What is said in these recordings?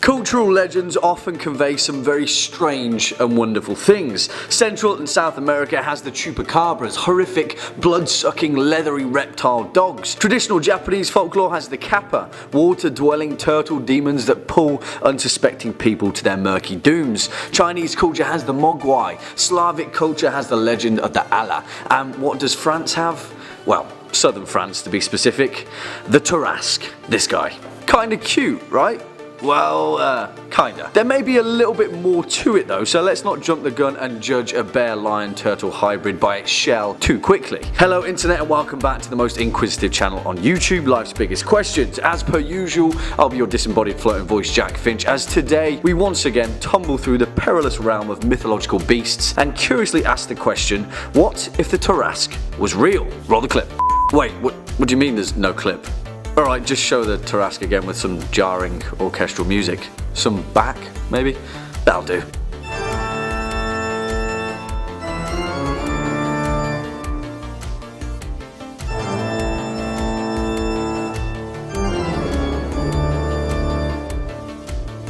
Cultural legends often convey some very strange and wonderful things. Central and South America has the Chupacabras, horrific, blood-sucking, leathery reptile dogs. Traditional Japanese folklore has the Kappa, water-dwelling turtle demons that pull unsuspecting people to their murky dooms. Chinese culture has the Mogwai. Slavic culture has the legend of the Allah. And what does France have? Well, southern France to be specific. The Tarasque. This guy. Kinda cute, right? Well, kinda. There may be a little bit more to it though, so let's not jump the gun and judge a bear-lion-turtle hybrid by its shell too quickly. Hello internet and welcome back to the most inquisitive channel on YouTube, Life's Biggest Questions. As per usual, I'll be your disembodied floating voice Jack Finch, as today we once again tumble through the perilous realm of mythological beasts and curiously ask the question, what if the Tarasque was real? Roll the clip. Wait, what do you mean there's no clip? Alright, just show the Tarasque again with some jarring orchestral music. Some back, maybe? That'll do.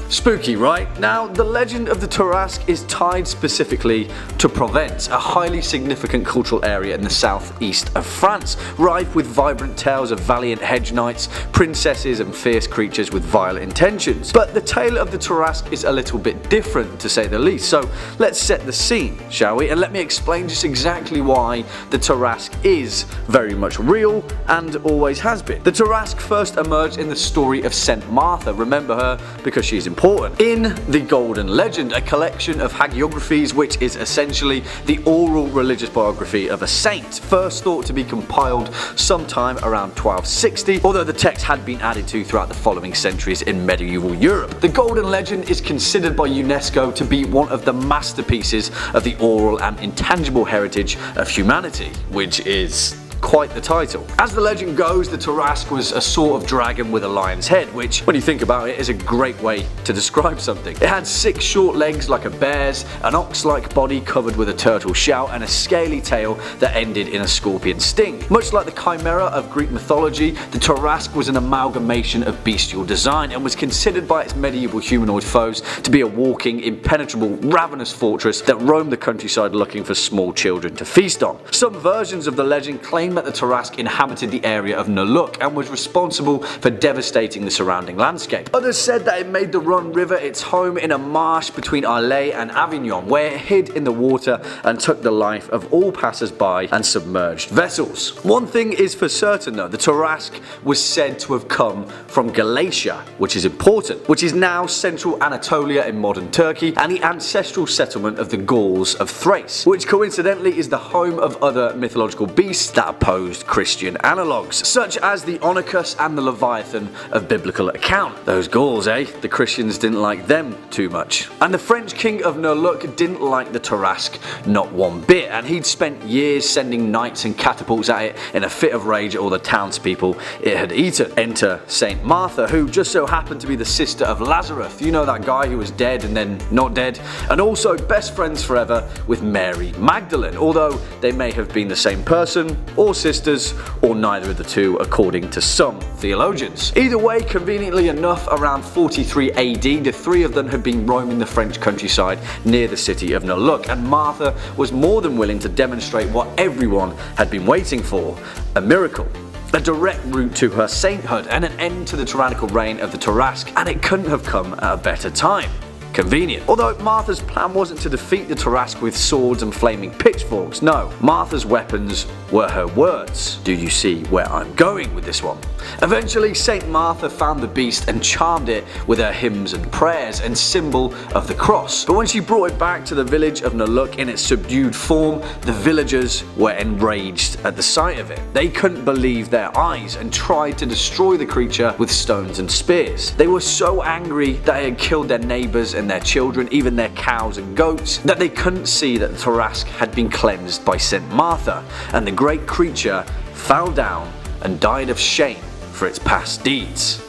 Spooky, right? Now, the legend of the Tarasque is tied specifically to Provence, a highly significant cultural area in the southeast of France, rife with vibrant tales of valiant hedge knights, princesses and fierce creatures with vile intentions. But the tale of the Tarasque is a little bit different, to say the least, so let's set the scene, shall we? And let me explain just exactly why the Tarasque is very much real and always has been. The Tarasque first emerged in the story of Saint Martha, remember her because she's important. In the Golden Legend, a collection of hagiographies which is essentially the oral religious biography of a saint, first thought to be compiled sometime around 1260, although the text had been added to throughout the following centuries in medieval Europe. The Golden Legend is considered by UNESCO to be one of the masterpieces of the oral and intangible heritage of humanity, which is quite the title. As the legend goes, the Tarasque was a sort of dragon with a lion's head, which, when you think about it, is a great way to describe something. It had 6 short legs like a bear's, an ox-like body covered with a turtle shell, and a scaly tail that ended in a scorpion sting. Much like the chimera of Greek mythology, the Tarasque was an amalgamation of bestial design and was considered by its medieval humanoid foes to be a walking, impenetrable, ravenous fortress that roamed the countryside looking for small children to feast on. Some versions of the legend claim that the Tarasque inhabited the area of Nuluk and was responsible for devastating the surrounding landscape. Others said that it made the Rhone River its home in a marsh between Arles and Avignon, where it hid in the water and took the life of all passers-by and submerged vessels. One thing is for certain though, the Tarasque was said to have come from Galatia, which is important, which is now central Anatolia in modern Turkey, and the ancestral settlement of the Gauls of Thrace, which coincidentally is the home of other mythological beasts that opposed Christian analogues, such as the Onychus and the Leviathan of biblical account. Those Gauls, eh? The Christians didn't like them too much. And the French king of Nuluk didn't like the Tarasque not one bit, and he'd spent years sending knights and catapults at it in a fit of rage at all the townspeople it had eaten. Enter Saint Martha, who just so happened to be the sister of Lazarus, you know, that guy who was dead and then not dead, and also best friends forever with Mary Magdalene, although they may have been the same person, or sisters, or neither of the two according to some theologians. Either way, conveniently enough, around 43 AD, the three of them had been roaming the French countryside near the city of Nuluk, and Martha was more than willing to demonstrate what everyone had been waiting for, a miracle. A direct route to her sainthood and an end to the tyrannical reign of the Tarasque, and it couldn't have come at a better time. Convenient. Although Martha's plan wasn't to defeat the Tarasque with swords and flaming pitchforks, no. Martha's weapons were her words. Do you see where I'm going with this one? Eventually, Saint Martha found the beast and charmed it with her hymns and prayers and symbol of the cross. But when she brought it back to the village of Nuluk in its subdued form, the villagers were enraged at the sight of it. They couldn't believe their eyes and tried to destroy the creature with stones and spears. They were so angry that it had killed their neighbours and their children, even their cows and goats, that they couldn't see that the Tarasque had been cleansed by Saint Martha, and the great creature fell down and died of shame for its past deeds.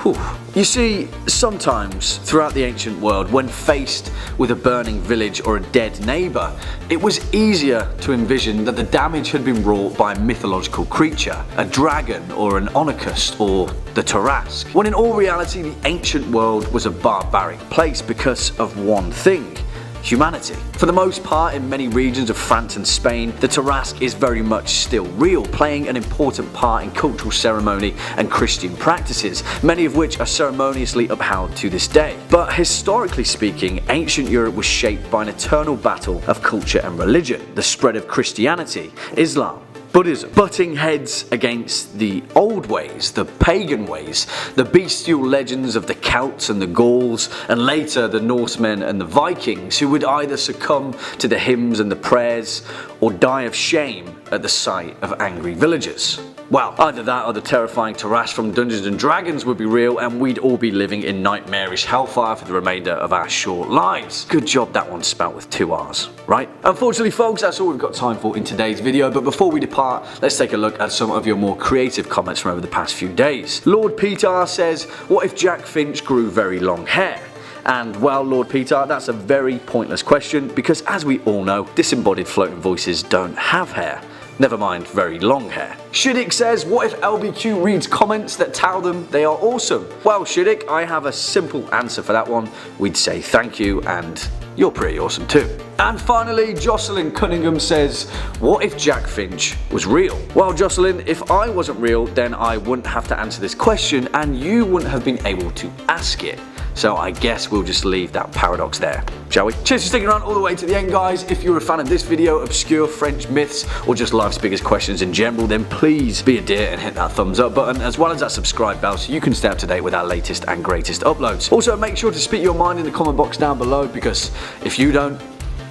Whew. You see, sometimes throughout the ancient world, when faced with a burning village or a dead neighbour, it was easier to envision that the damage had been wrought by a mythological creature, a dragon or an onocust or the Tarasque, when in all reality the ancient world was a barbaric place because of one thing: humanity. For the most part, in many regions of France and Spain, the Tarasque is very much still real, playing an important part in cultural ceremony and Christian practices, many of which are ceremoniously upheld to this day. But historically speaking, ancient Europe was shaped by an eternal battle of culture and religion, the spread of Christianity, Islam, Buddhism, butting heads against the old ways, the pagan ways, the bestial legends of the Celts and the Gauls, and later the Norsemen and the Vikings, who would either succumb to the hymns and the prayers or die of shame at the sight of angry villagers. Well, either that or the terrifying Tarasque from Dungeons and Dragons would be real and we'd all be living in nightmarish hellfire for the remainder of our short lives. Good job that one's spelt with 2 R's, right? Unfortunately folks, that's all we've got time for in today's video, but before we depart, let's take a look at some of your more creative comments from over the past few days. Lord Peter says, what if Jack Finch grew very long hair? And well, Lord Peter, that's a very pointless question because as we all know, disembodied floating voices don't have hair. Never mind very long hair. Shiddick says, what if LBQ reads comments that tell them they are awesome? Well Shiddick, I have a simple answer for that one. We'd say thank you and you're pretty awesome too. And finally, Jocelyn Cunningham says, what if Jack Finch was real? Well Jocelyn, if I wasn't real, then I wouldn't have to answer this question and you wouldn't have been able to ask it. So I guess we'll just leave that paradox there, shall we? Cheers for sticking around all the way to the end guys. If you're a fan of this video, obscure French myths, or just life's biggest questions in general, then please be a dear and hit that thumbs up button as well as that subscribe bell so you can stay up to date with our latest and greatest uploads. Also make sure to speak your mind in the comment box down below because if you don't,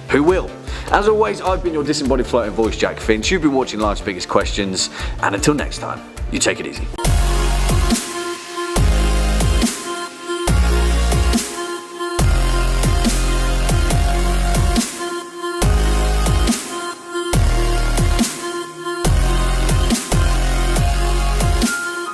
who will? As always, I've been your disembodied floating voice Jack Finch. You've been watching Life's Biggest Questions and until next time, you take it easy.